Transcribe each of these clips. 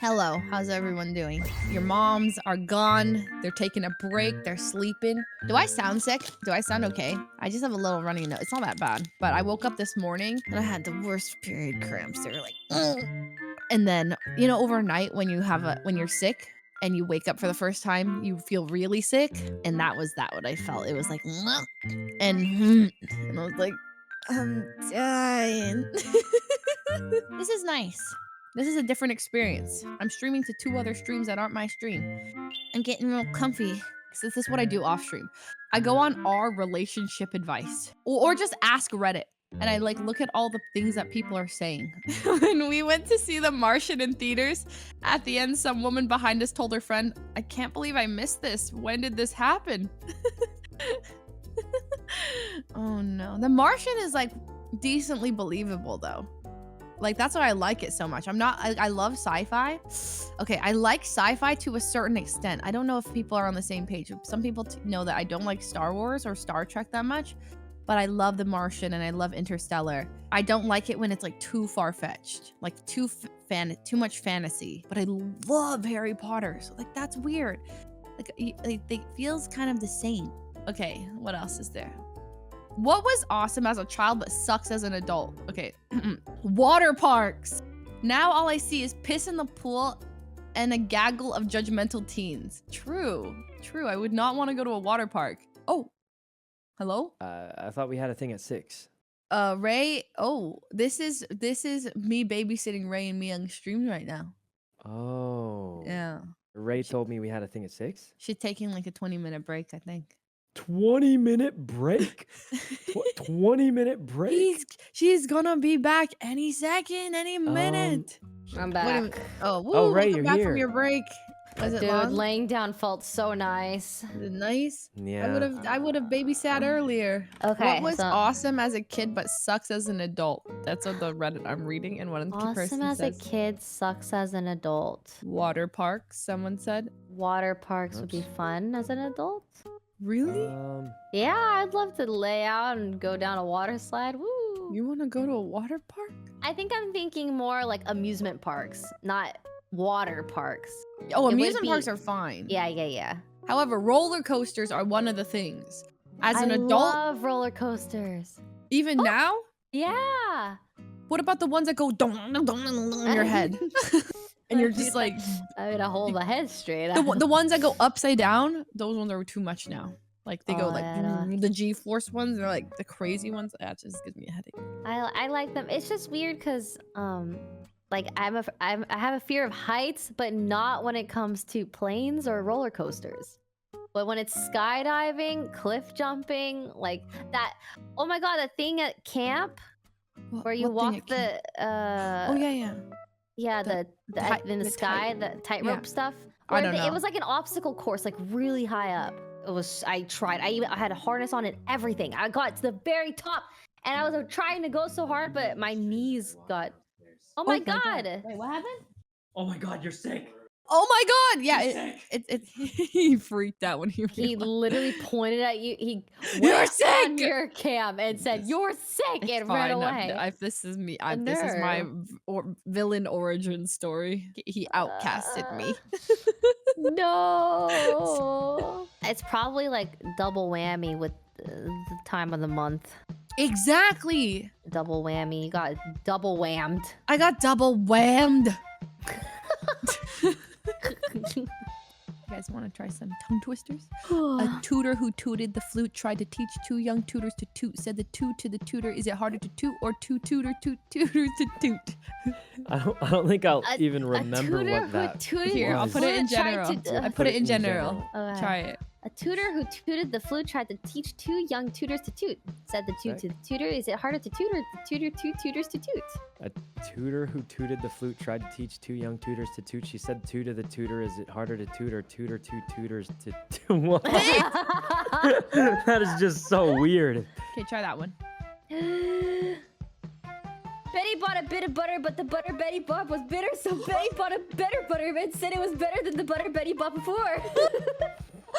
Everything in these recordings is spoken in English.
Hello, how's everyone doing? Your moms are gone. They're taking a break. They're sleeping. Do I sound sick? Do I sound okay? I just have a little running nose. It's not that bad. But I woke up this morning and I had the worst period cramps. They were like, ugh. And then, you know, overnight when you're sick and you wake up for the first time, you feel really sick. And that was what I felt. It was like, ugh. And I was like, I'm dying. This is nice. This is a different experience. I'm streaming to 2 other streams that aren't my stream. I'm getting real comfy. So this is what I do off stream. I go on our relationship advice or just ask Reddit. And I like look at all the things that people are saying. When we went to see The Martian in theaters, at the end, some woman behind us told her friend, I can't believe I missed this. When did this happen? Oh no. The Martian is like decently believable though. Like, that's why I like it so much. I love sci-fi. Okay, I like sci-fi to a certain extent. I don't know if people are on the same page. Some people know that I don't like Star Wars or Star Trek that much, but I love The Martian and I love Interstellar. I don't like it when it's like too far-fetched, like too much fantasy, but I love Harry Potter. So like, that's weird. Like, it feels kind of the same. Okay, what else is there? What was awesome as a child but sucks as an adult? Okay, water parks. Now all I see is piss in the pool and a gaggle of judgmental teens. True. I would not want to go to a water park. Oh, hello? I thought we had a thing at 6. Ray. Oh, this is me babysitting Ray and me on stream right now. Oh. Yeah. Ray told me we had a thing at 6. She's taking like a 20-minute break, I think. 20-minute break? 20-minute break? She's gonna be back any second, any minute. I'm back. Oh, Ray, welcome you're back here. from your break. Was it Dude, long? laying down felt so nice. Is it nice? Yeah. I would have babysat earlier. Okay, What was so- awesome as a kid but sucks as an adult? That's what the Reddit I'm reading, and one Awesome person as says. a kid, sucks as an adult. Water parks, someone said. Water parks would be fun as an adult. Really? Yeah, I'd love to lay out and go down a water slide. Woo! You want to go to a water park? I think I'm thinking more like amusement parks, not water parks. Oh, It would amusement be- parks are fine. Yeah. However, roller coasters are one of the things. As an I adult, love roller coasters. even now, Yeah. what about the ones that go dong, dong, dong, dong, dong in your head? And you're just like, I mean, I hold my head straight. the ones that go upside down, those ones are too much now. Like they go Oh, like yeah, the G-force ones, they're like the crazy ones. That just gives me a headache. I like them. It's just weird because like I have a fear of heights, but not when it comes to planes or roller coasters. But when it's skydiving, cliff jumping, like that. Oh my god, that thing at camp where you What thing walk at the Oh yeah. yeah The in the sky, the tightrope yeah. stuff. I don't know. It was like an obstacle course, like really high up. It was. I tried. I had a harness on and everything. I got to the very top, and I was trying to go so hard, but my knees got. Oh my god! Wait, what happened? Oh my god, you're sick. Oh my god! Yeah, You're it he freaked out when he He realized. literally pointed at you. He You're went on sick! your cam and said, "You're sick," It's and fine. ran away. This is me. A This is my nerve. villain origin story. He outcasted me. No. It's probably like double whammy with the time of the month. Exactly. Double whammy. You got double whammed. I got double whammed. You guys want to try some tongue twisters? A tutor who tooted the flute tried to teach 2 young tutors to toot. Said the toot to the tutor, is it harder to toot or tutors to toot? I don't think I'll even A remember tutor what that who tooted Here, I'll was. put it in flute tried general. to- I put it in general. Okay. Try it. A tutor who tooted the flute tried to teach 2 young tutors to toot. Said the toot to the tutor, is it harder to toot or the tutor 2 tutors to toot? A tutor who tooted the flute tried to teach 2 young tutors to toot. She said to the tutor, is it harder to toot or tutor 2 tutors to what? That is just so weird. Okay, try that one. Betty bought a bit of butter, but the butter Betty bought was bitter, so Betty bought a better butter and said it was better than the butter Betty bought before.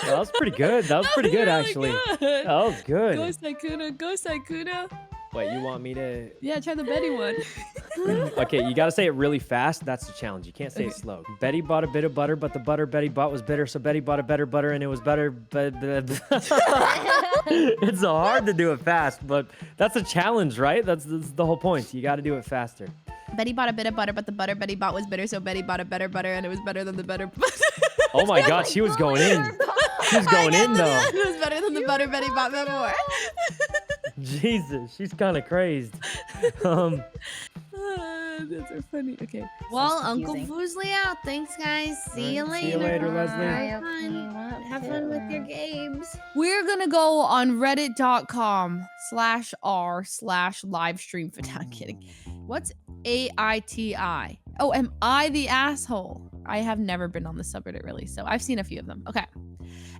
That was pretty good. That was pretty good, Really actually. good. That was good. Go Saikuna, go Saikuna. Wait, you want me to? Yeah, try the Betty one. Okay, you gotta say it really fast. That's the challenge. You can't say it slow. Betty bought a bit of butter, but the butter Betty bought was bitter, so Betty bought a better butter, and it was better. But it's so hard to do it fast, but that's a challenge, right? That's the whole point. You got to do it faster. Betty bought a bit of butter, but the butter Betty bought was bitter, so Betty bought a better butter, and it was better than the better. Oh my God, she was going in. She was going in though. It was better than the butter Betty bought before. Jesus, she's kind of crazed. That's so funny. Okay. Well, Uncle Fuslie out. Thanks, guys. See you later. See you later, Leslie. Have fun. Have fun with your games. We're gonna go on reddit.com/r/livestream. I'm kidding. What's AITI? Oh, am I the asshole? I have never been on the subreddit really, so I've seen a few of them. Okay.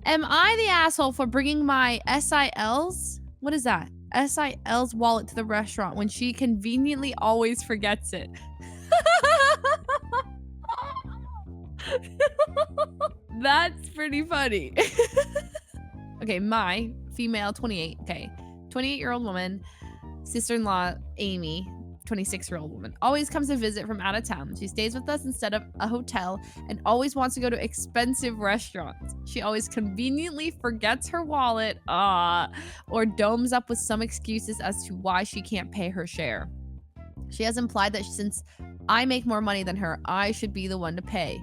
Am I the asshole for bringing my SIL's? What is that? SIL's wallet to the restaurant when she conveniently always forgets it. That's pretty funny. Okay, my female 28. Okay, 28-year-old woman, sister-in-law Amy, 26-year-old woman, always comes to visit from out of town. She stays with us instead of a hotel and always wants to go to expensive restaurants. She always conveniently forgets her wallet, or domes up with some excuses as to why she can't pay her share. She has implied that since I make more money than her, I should be the one to pay.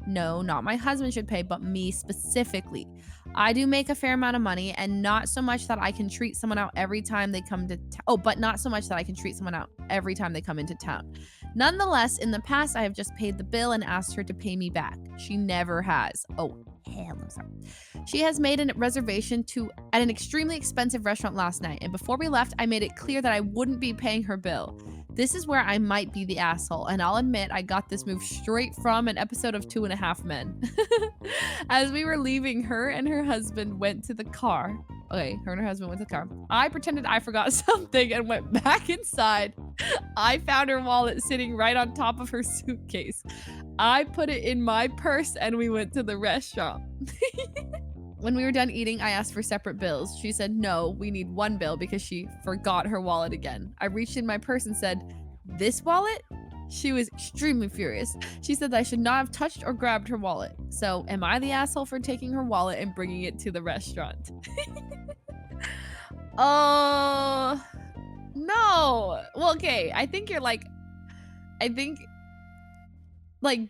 No, not my husband should pay, but me specifically. I do make a fair amount of money, and not so much that I can treat someone out every time they come to but not so much that I can treat someone out every time they come into town. Nonetheless, in the past, I have just paid the bill and asked her to pay me back. She never has. Oh, hell no, sorry. She has made a reservation at an extremely expensive restaurant last night, and before we left, I made it clear that I wouldn't be paying her bill. This is where I might be the asshole, and I'll admit I got this move straight from an episode of 2.5 Men. As we were leaving, her and her husband went to the car. Okay, her and her husband went to the car. I pretended I forgot something and went back inside. I found her wallet sitting right on top of her suitcase. I put it in my purse and we went to the restaurant. When we were done eating, I asked for separate bills. She said, no, we need one bill because she forgot her wallet again. I reached in my purse and said, this wallet? She was extremely furious. She said that I should not have touched or grabbed her wallet. So am I the asshole for taking her wallet and bringing it to the restaurant? Oh, no. Well, okay. I think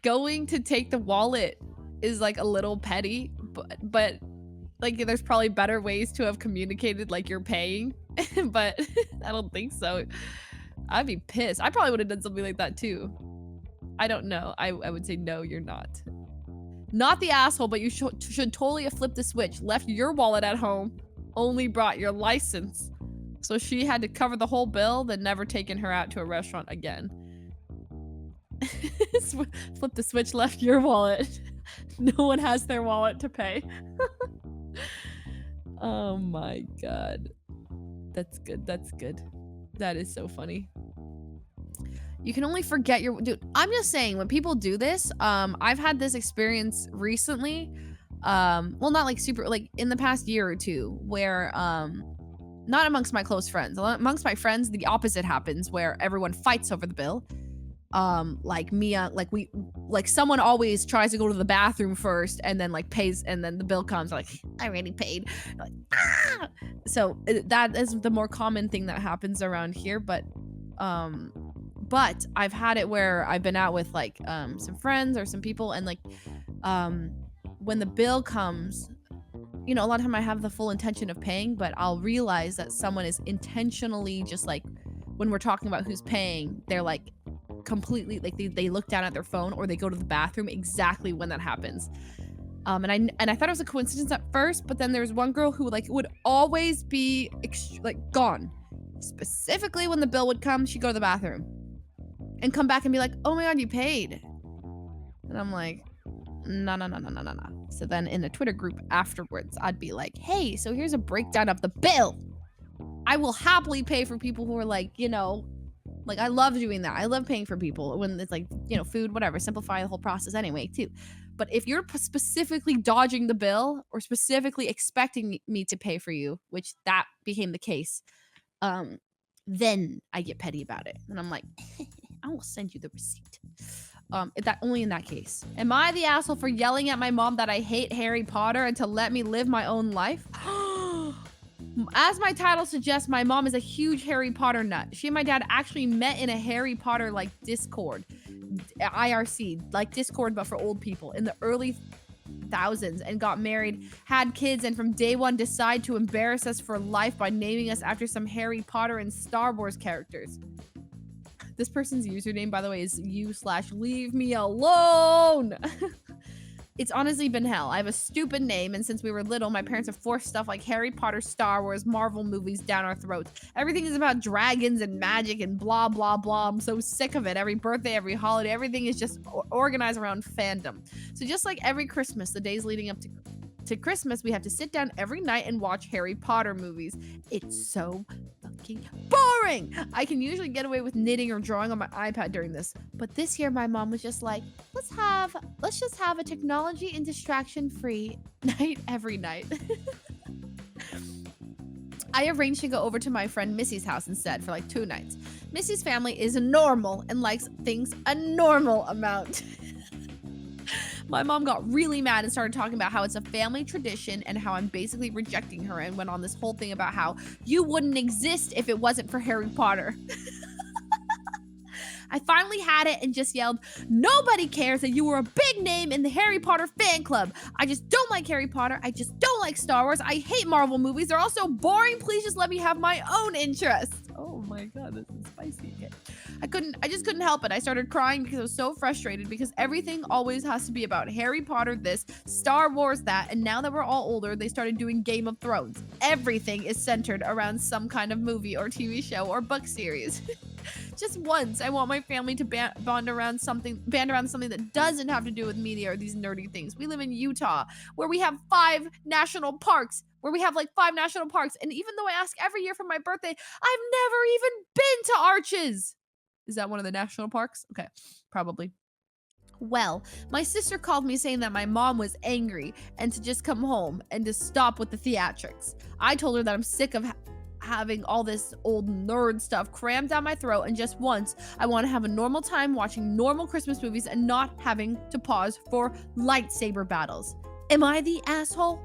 going to take the wallet is like a little petty, but like there's probably better ways to have communicated like you're paying, but I don't think so. I'd be pissed. I probably would have done something like that too. I don't know. I would say no, you're not. Not the asshole, but you should totally have flipped the switch. Left your wallet at home, only brought your license. So she had to cover the whole bill, then never taken her out to a restaurant again. Flip the switch, left your wallet. No one has their wallet to pay. Oh my God. That's good. That's good. That is so funny. You can only forget your dude. I'm just saying when people do this, I've had this experience recently. Well, not like super, like in the past year or two, where not amongst my close friends. Amongst my friends, the opposite happens where everyone fights over the bill. Like Mia, like someone always tries to go to the bathroom first and then like pays, and then the bill comes like, I already paid. Like, ah! So that is the more common thing that happens around here. But I've had it where I've been out with like some friends or some people, and like when the bill comes, you know, a lot of time I have the full intention of paying, but I'll realize that someone is intentionally just like, when we're talking about who's paying, they're like completely like they look down at their phone or they go to the bathroom exactly when that happens. And I thought it was a coincidence at first, but then there was one girl who like would always be like gone. Specifically when the bill would come, she'd go to the bathroom and come back and be like, oh my God, you paid. And I'm like, no. So then in the Twitter group afterwards, I'd be like, hey, so here's a breakdown of the bill. I will happily pay for people who are like, you know, like I love doing that. I love paying for people when it's like, you know, food, whatever, simplify the whole process anyway too. But if you're specifically dodging the bill or specifically expecting me to pay for you, which that became the case, then I get petty about it. And I'm like, I will send you the receipt. Only in that case. Am I the asshole for yelling at my mom that I hate Harry Potter and to let me live my own life? As my title suggests, my mom is a huge Harry Potter nut. She and my dad actually met in a Harry Potter like Discord, IRC, like Discord but for old people in the early thousands, and got married, had kids, and from day one decide to embarrass us for life by naming us after some Harry Potter and Star Wars characters. This person's username, by the way, is u/leave me alone. It's honestly been hell. I have a stupid name, and since we were little, my parents have forced stuff like Harry Potter, Star Wars, Marvel movies down our throats. Everything is about dragons and magic and blah, blah, blah. I'm so sick of it. Every birthday, every holiday, everything is just organized around fandom. So just like every Christmas, the days leading up to Christmas, we have to sit down every night and watch Harry Potter movies. It's so fucking boring. I can usually get away with knitting or drawing on my iPad during this, but this year my mom was just like, let's just have a technology and distraction free night every night. I arranged to go over to my friend Missy's house instead for like 2 nights. Missy's family is normal and likes things a normal amount. My mom got really mad and started talking about how it's a family tradition and how I'm basically rejecting her, and went on this whole thing about how you wouldn't exist if it wasn't for Harry Potter. I finally had it and just yelled, nobody cares that you were a big name in the Harry Potter fan club. I just don't like Harry Potter. I just don't like Star Wars. I hate Marvel movies. They're all so boring. Please just let me have my own interests. Oh my God, this is spicy. Okay. I just couldn't help it. I started crying because I was so frustrated because everything always has to be about Harry Potter this, Star Wars that, and now that we're all older, they started doing Game of Thrones. Everything is centered around some kind of movie or TV show or book series. Just once, I want my family to band around something that doesn't have to do with media or these nerdy things. We live in Utah, where we have 5 national parks. And even though I ask every year for my birthday, I've never even been to Arches. Is that one of the national parks? Okay, probably. Well, my sister called me saying that my mom was angry and to just come home and to stop with the theatrics. I told her that I'm sick of having all this old nerd stuff crammed down my throat, and just once I want to have a normal time watching normal Christmas movies and not having to pause for lightsaber battles. Am I the asshole?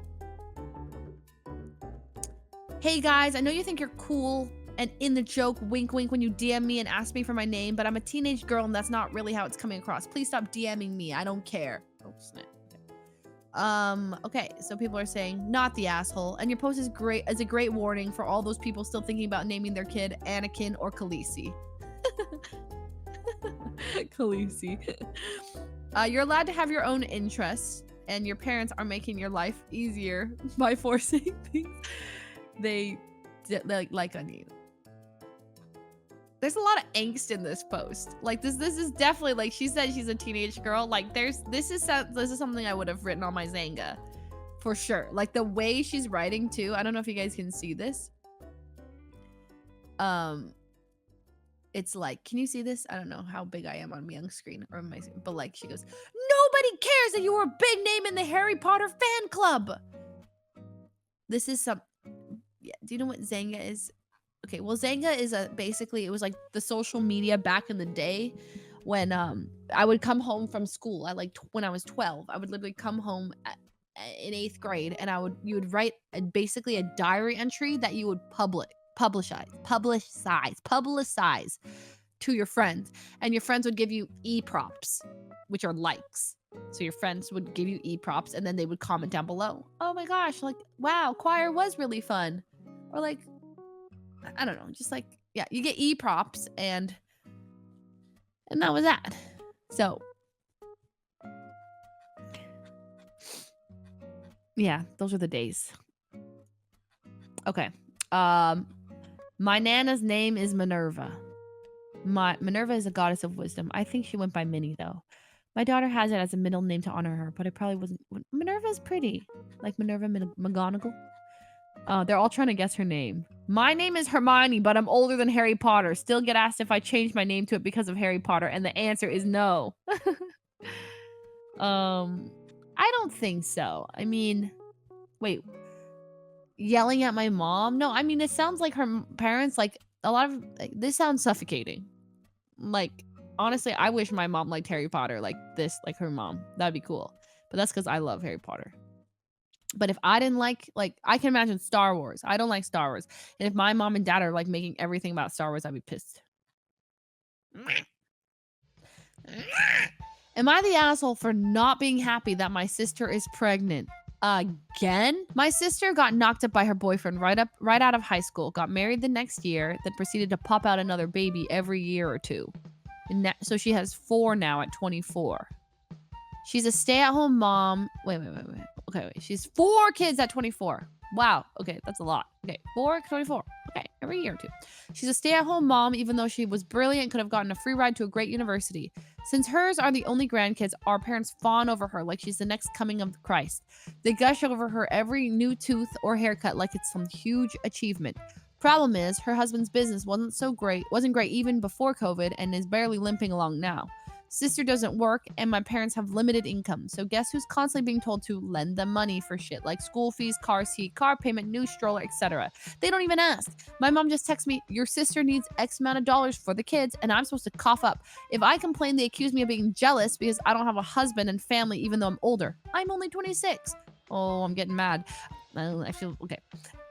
Hey guys, I know you think you're cool and in the joke wink wink when you DM me and ask me for my name, but I'm a teenage girl and that's not really how it's coming across. Please stop DMing me. I don't care. Oh snap. Okay, so people are saying not the asshole, and your post is great as a great warning for all those people still thinking about naming their kid Anakin or Khaleesi. Khaleesi. You're allowed to have your own interests, and your parents are making your life easier by forcing things they like on you. There's a lot of angst in this post. Like this is definitely, like she said, she's a teenage girl. Like this is something I would have written on my Zanga for sure. Like the way she's writing too. I don't know if you guys can see this. It's like, can you see this? I don't know how big I am on my young screen or my, but like she goes, nobody cares that you were a big name in the Harry Potter fan club. This is some, yeah. Do you know what Zanga is? Okay, well, Zanga is basically, it was like the social media back in the day when I would come home from school. When I was 12, I would literally come home in 8th grade, and you would write basically a diary entry that you would publicize to your friends, and your friends would give you e-props, which are likes. So your friends would give you e-props, and then they would comment down below, oh my gosh, like, wow, choir was really fun. Or like, I don't know, just like, yeah, you get e-props, and that was that. So yeah, those are the days. Okay. My Nana's name is Minerva. Minerva is a goddess of wisdom. I think she went by Minnie though. My daughter has it as a middle name to honor her, but it probably wasn't. Minerva's pretty. Like Minerva McGonagall. They're all trying to guess her name. My name is Hermione, but I'm older than Harry Potter. Still get asked if I changed my name to it because of Harry Potter, and the answer is no. I don't think so. I mean, wait. Yelling at my mom? No, I mean, it sounds like her parents, like, a lot of this sounds suffocating. Like, honestly, I wish my mom liked Harry Potter like this, like her mom. That'd be cool. But that's because I love Harry Potter. But if I didn't like I can imagine Star Wars. I don't like Star Wars. And if my mom and dad are like making everything about Star Wars, I'd be pissed. Am I the asshole for not being happy that my sister is pregnant? Again? My sister got knocked up by her boyfriend right out of high school, got married the next year, then proceeded to pop out another baby every year or two. So she has 4 now at 24. She's a stay-at-home mom. Wait. Okay, wait. She's 4 kids at 24. Wow. Okay, that's a lot. Okay, 4, 24. Okay, every year or two. She's a stay-at-home mom, even though she was brilliant, could have gotten a free ride to a great university. Since hers are the only grandkids, our parents fawn over her like she's the next coming of Christ. They gush over her every new tooth or haircut like it's some huge achievement. Problem is, her husband's business wasn't great even before COVID, and is barely limping along now. Sister doesn't work, and my parents have limited income, so guess who's constantly being told to lend them money for shit like school fees, car seat, car payment, new stroller, etc. They don't even ask. My mom just texts me, your sister needs X amount of dollars for the kids, and I'm supposed to cough up. If I complain, they accuse me of being jealous because I don't have a husband and family even though I'm older. I'm only 26. Oh, I'm getting mad. I feel okay.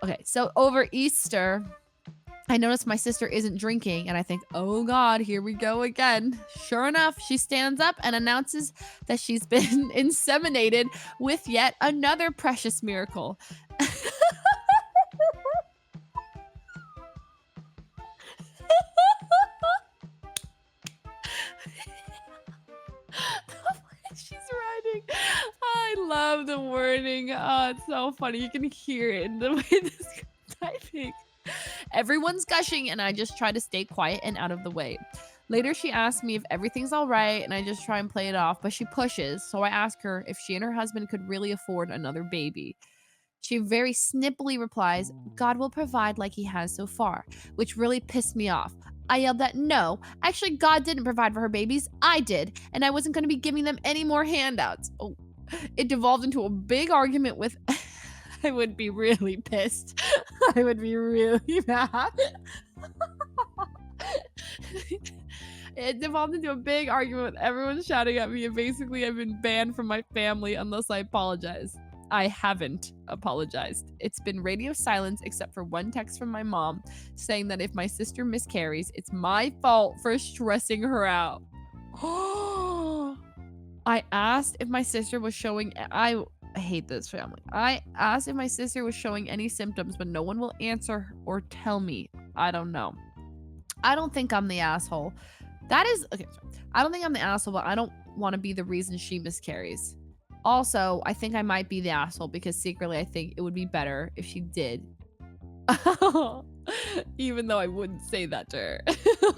Okay, so over Easter, I notice my sister isn't drinking, and I think, oh God, here we go again. Sure enough, she stands up and announces that she's been inseminated with yet another precious miracle. She's writing. I love the wording. Oh, it's so funny. You can hear it in the way this is typing. Everyone's gushing, and I just try to stay quiet and out of the way. Later, she asks me if everything's all right, and I just try and play it off, but she pushes, so I ask her if she and her husband could really afford another baby. She very snippily replies, God will provide like he has so far, which really pissed me off. I yelled that no, actually God didn't provide for her babies, I did, and I wasn't going to be giving them any more handouts. Oh, it devolved into a big argument with I would be really pissed. I would be really mad. It devolved into a big argument with everyone shouting at me, and basically I've been banned from my family unless I apologize. I haven't apologized. It's been radio silence except for one text from my mom saying that if my sister miscarries, it's my fault for stressing her out. I asked if my sister was showing I hate this family. I asked if my sister was showing any symptoms, but no one will answer or tell me. I don't know. I don't think I'm the asshole. That is okay. Sorry. I don't think I'm the asshole, but I don't want to be the reason she miscarries. Also, I think I might be the asshole because secretly I think it would be better if she did. Even though I wouldn't say that to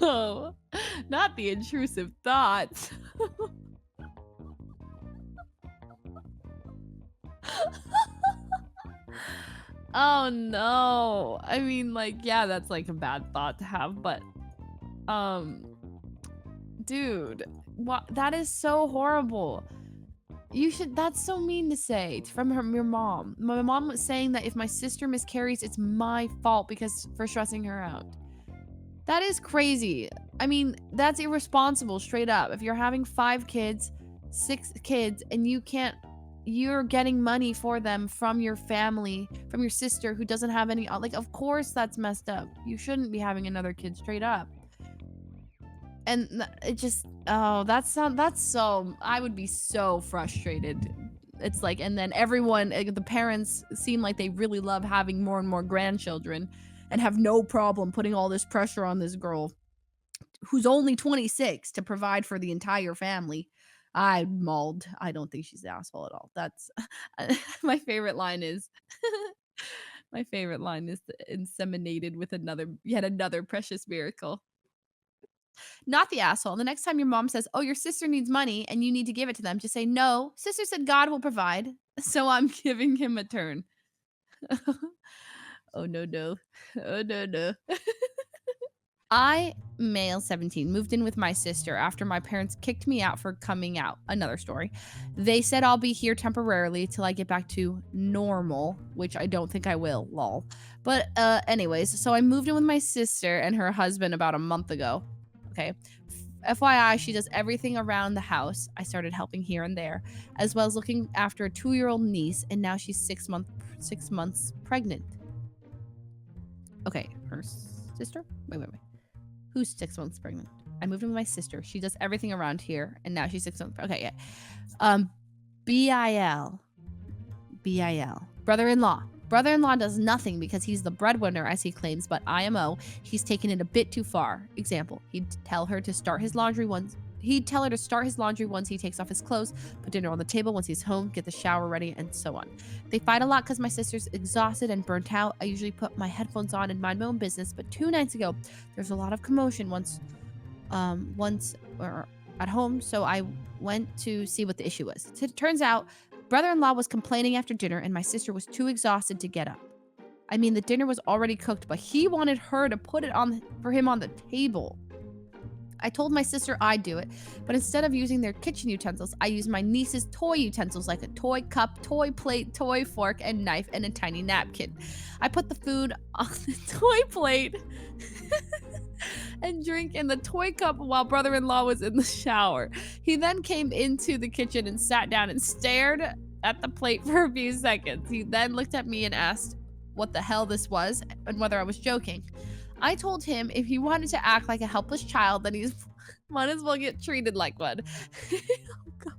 her. Not the intrusive thoughts. Oh no. I mean, like, yeah, that's like a bad thought to have, but dude, what, that is so horrible. That's so mean to say from your mom. My mom was saying that if my sister miscarries, it's my fault because for stressing her out. That is crazy. I mean, that's irresponsible, straight up. If you're having 5 kids, 6 kids, and you're getting money for them from your family, from your sister who doesn't have any, like, of course that's messed up. You shouldn't be having another kid, straight up. And it just, oh, that's so, I would be so frustrated. It's like, and then everyone, the parents seem like they really love having more and more grandchildren and have no problem putting all this pressure on this girl who's only 26 to provide for the entire family. I mauled. I don't think she's the asshole at all. That's my favorite line is my favorite line is inseminated with yet another precious miracle. Not the asshole. The next time your mom says, oh, your sister needs money and you need to give it to them, just say, no, sister said God will provide, so I'm giving him a turn. Oh, no. Oh, no. I, male 17, moved in with my sister after my parents kicked me out for coming out. Another story. They said I'll be here temporarily till I get back to normal, which I don't think I will, lol. But anyways, so I moved in with my sister and her husband about a month ago. Okay. FYI, she does everything around the house. I started helping here and there, as well as looking after a 2-year-old niece, and now she's 6 months pregnant. Okay, her sister? Wait. Who's 6 months pregnant? I moved in with my sister. She does everything around here, and now she's 6 months. Okay, yeah. BIL. Brother-in-law. Brother-in-law does nothing because he's the breadwinner, as he claims, but IMO, he's taken it a bit too far. Example, he'd tell her to start his laundry once he takes off his clothes, put dinner on the table once he's home, get the shower ready, and so on. They fight a lot because my sister's exhausted and burnt out. I usually put my headphones on and mind my own business, but 2 nights ago, there's a lot of commotion once or at home, so I went to see what the issue was. It turns out, brother-in-law was complaining after dinner, and my sister was too exhausted to get up. I mean, the dinner was already cooked, but he wanted her to put it for him on the table. I told my sister I'd do it, but instead of using their kitchen utensils, I used my niece's toy utensils like a toy cup, toy plate, toy fork, and knife, and a tiny napkin. I put the food on the toy plate and drink in the toy cup while brother-in-law was in the shower. He then came into the kitchen and sat down and stared at the plate for a few seconds. He then looked at me and asked what the hell this was and whether I was joking. I told him if he wanted to act like a helpless child, then he might as well get treated like one. Oh, God.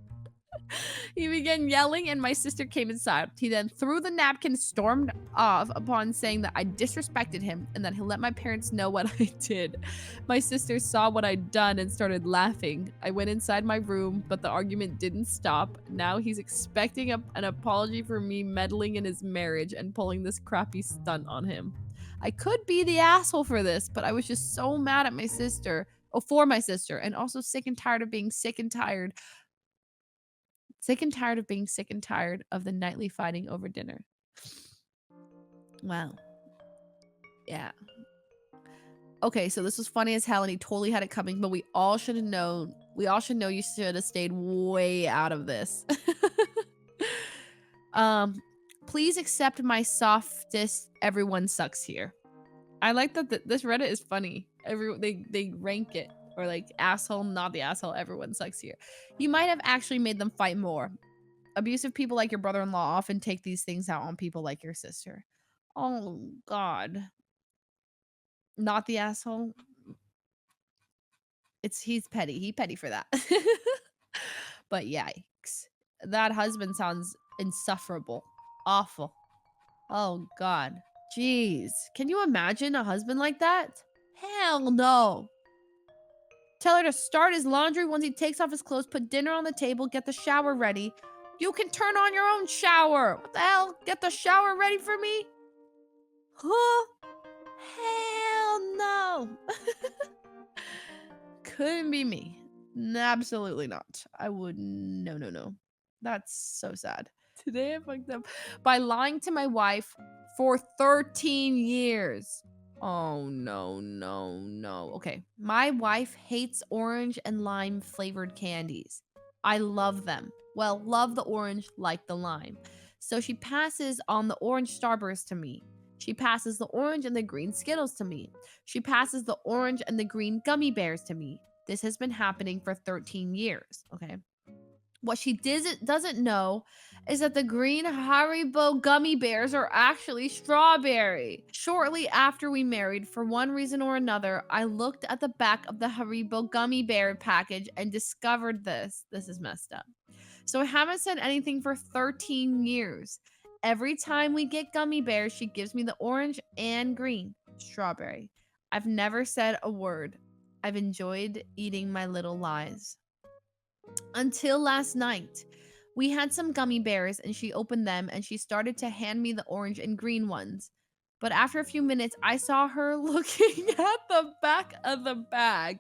He began yelling and my sister came inside. He then threw the napkin, stormed off upon saying that I disrespected him and that he let my parents know what I did. My sister saw what I'd done and started laughing. I went inside my room, but the argument didn't stop. Now he's expecting an apology for me meddling in his marriage and pulling this crappy stunt on him. I could be the asshole for this, but I was just so mad at my sister, for my sister, and also sick and tired of being sick and tired. Sick and tired of being sick and tired of the nightly fighting over dinner. Wow. Yeah. Okay, so this was funny as hell and he totally had it coming, but we all should have known. We all should know you should have stayed way out of this. Please accept my softest everyone sucks here. I like that this Reddit is funny. They rank it. Or like asshole, not the asshole, everyone sucks here. You might have actually made them fight more. Abusive people like your brother-in-law often take these things out on people like your sister. Oh, God. Not the asshole. He's petty. He's petty for that. But yikes. That husband sounds insufferable. Awful. Oh, God. Jeez. Can you imagine a husband like that? Hell no. Tell her to start his laundry once he takes off his clothes, put dinner on the table, get the shower ready. You can turn on your own shower. What the hell? Get the shower ready for me? Huh? Hell no. Couldn't be me. Absolutely not. I would, no. That's so sad. Today I fucked up by lying to my wife for 13 years. Oh, no. Okay. My wife hates orange and lime flavored candies. I love them. Well, love the orange, like the lime. So she passes on the orange Starburst to me. She passes the orange and the green Skittles to me. She passes the orange and the green gummy bears to me. This has been happening for 13 years. Okay. What she doesn't know is that the green Haribo gummy bears are actually strawberry. Shortly after we married, for one reason or another, I looked at the back of the Haribo gummy bear package and discovered this. This is messed up. So I haven't said anything for 13 years. Every time we get gummy bears, she gives me the orange and green strawberry. I've never said a word. I've enjoyed eating my little lies. Until last night, we had some gummy bears and she opened them and she started to hand me the orange and green ones. But after a few minutes, I saw her looking at the back of the bag.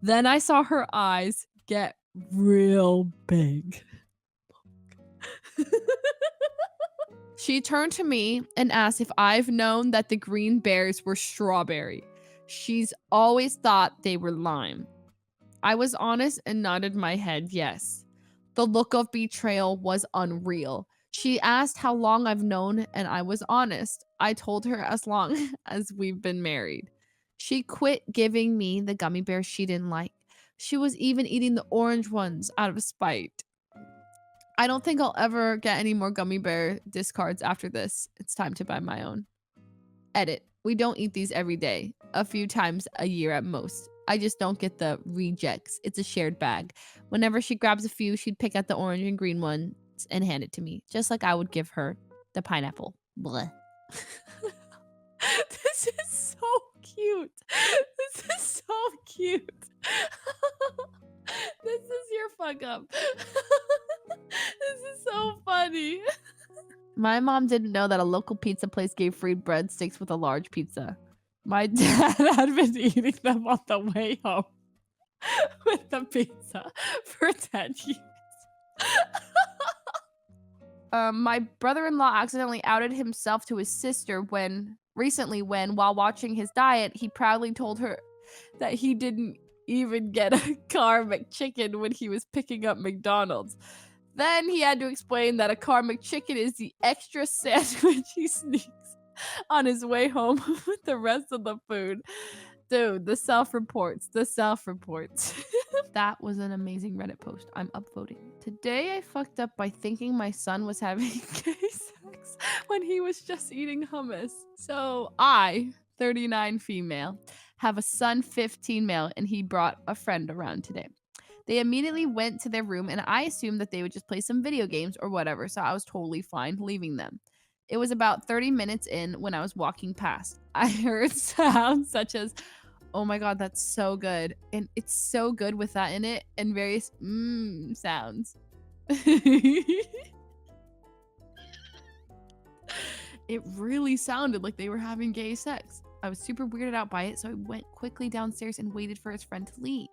Then I saw her eyes get real big. She turned to me and asked if I've known that the green bears were strawberry. She's always thought they were lime. I was honest and nodded my head yes. The look of betrayal was unreal. She asked how long I've known, and I was honest. I told her as long as we've been married. She quit giving me the gummy bears she didn't like. She was even eating the orange ones out of spite. I don't think I'll ever get any more gummy bear discards after this. It's time to buy my own. Edit. We don't eat these every day. A few times a year at most. I just don't get the rejects. It's a shared bag. Whenever she grabs a few, she'd pick out the orange and green ones and hand it to me. Just like I would give her the pineapple. Bleh. This is so cute. This is so cute. This is your fuck up. This is so funny. My mom didn't know that a local pizza place gave free breadsticks with a large pizza. My dad had been eating them on the way home with the pizza for 10 years. My brother-in-law accidentally outed himself to his sister recently when, while watching his diet, he proudly told her that he didn't even get a car McChicken when he was picking up McDonald's. Then he had to explain that a car McChicken is the extra sandwich he sneaks on his way home with the rest of the food. Dude, the self-reports. That was an amazing Reddit post. I'm upvoting. Today I fucked up by thinking my son was having gay sex when he was just eating hummus. So I, 39 female, have a son, 15 male, and he brought a friend around today. They immediately went to their room, and I assumed that they would just play some video games or whatever, so I was totally fine leaving them. It was about 30 minutes in when I was walking past. I heard sounds such as, oh my god, that's so good. And it's so good with that in it, and various sounds. It really sounded like they were having gay sex. I was super weirded out by it, so I went quickly downstairs and waited for his friend to leave.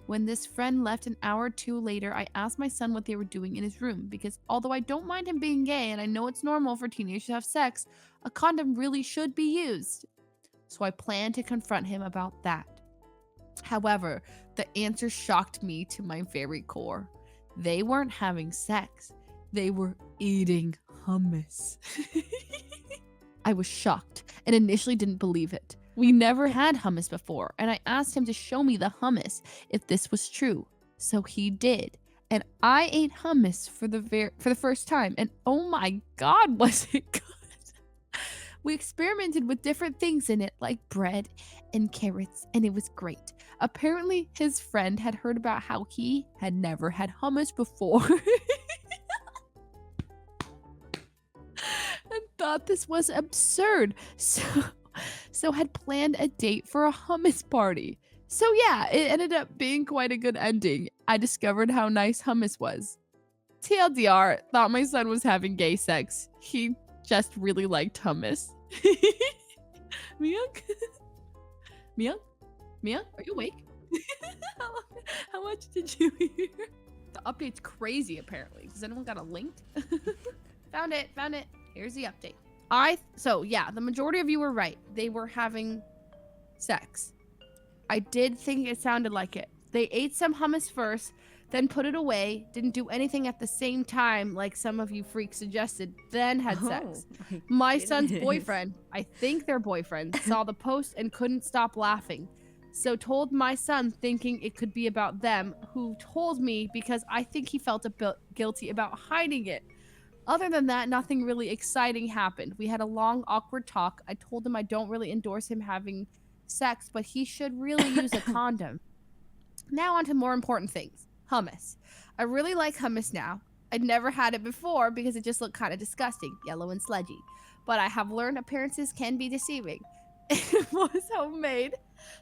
When this friend left an hour or two later, I asked my son what they were doing in his room because although I don't mind him being gay and I know it's normal for teenagers to have sex, a condom really should be used. So I planned to confront him about that. However, the answer shocked me to my very core. They weren't having sex. They were eating hummus. I was shocked and initially didn't believe it. We never had hummus before, and I asked him to show me the hummus if this was true. So he did. And I ate hummus for the first time, and oh my god, was it good. We experimented with different things in it, like bread and carrots, and it was great. Apparently, his friend had heard about how he had never had hummus before. And thought this was absurd. So had planned a date for a hummus party. So yeah, it ended up being quite a good ending. I discovered how nice hummus was. TLDR, thought my son was having gay sex. He just really liked hummus. Miyoung? Miyoung? Miyoung, are you awake? How much did you hear? The update's crazy apparently. Does anyone got a link? Found it. Here's the update. So yeah, the majority of you were right. They were having sex. I did think it sounded like it. They ate some hummus first, then put it away, didn't do anything at the same time like some of you freaks suggested, then had sex. My son's boyfriend, I think their boyfriend, saw the post and couldn't stop laughing. So told my son thinking it could be about them, who told me because I think he felt a bit guilty about hiding it. Other than that, nothing really exciting happened. We had a long, awkward talk. I told him I don't really endorse him having sex, but he should really use a condom. Now on to more important things. Hummus. I really like hummus now. I'd never had it before because it just looked kind of disgusting, yellow and sludgy. But I have learned appearances can be deceiving. It was homemade,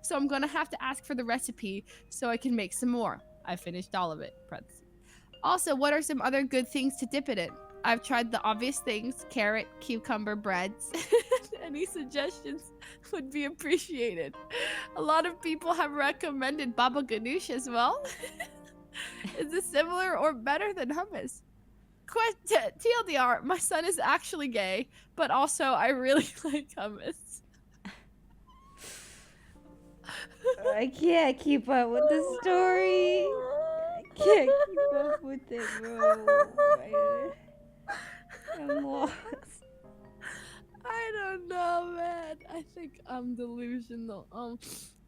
so I'm gonna have to ask for the recipe so I can make some more. I finished all of it. Also, what are some other good things to dip it in? I've tried the obvious things, carrot, cucumber, breads. Any suggestions would be appreciated. A lot of people have recommended baba ganoush as well. Is this similar or better than hummus? TLDR, my son is actually gay, but also I really like hummus. I can't keep up with the story. I can't keep up with it, bro. I'm lost. I don't know, man. I think I'm delusional.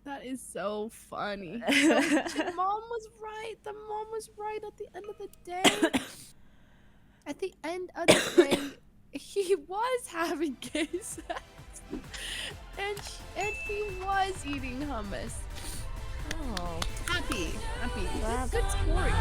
That is so funny. So the mom was right. The mom was right at the end of the day. At the end of the day, he was having gay sex. And he was eating hummus. Oh, happy. Good story.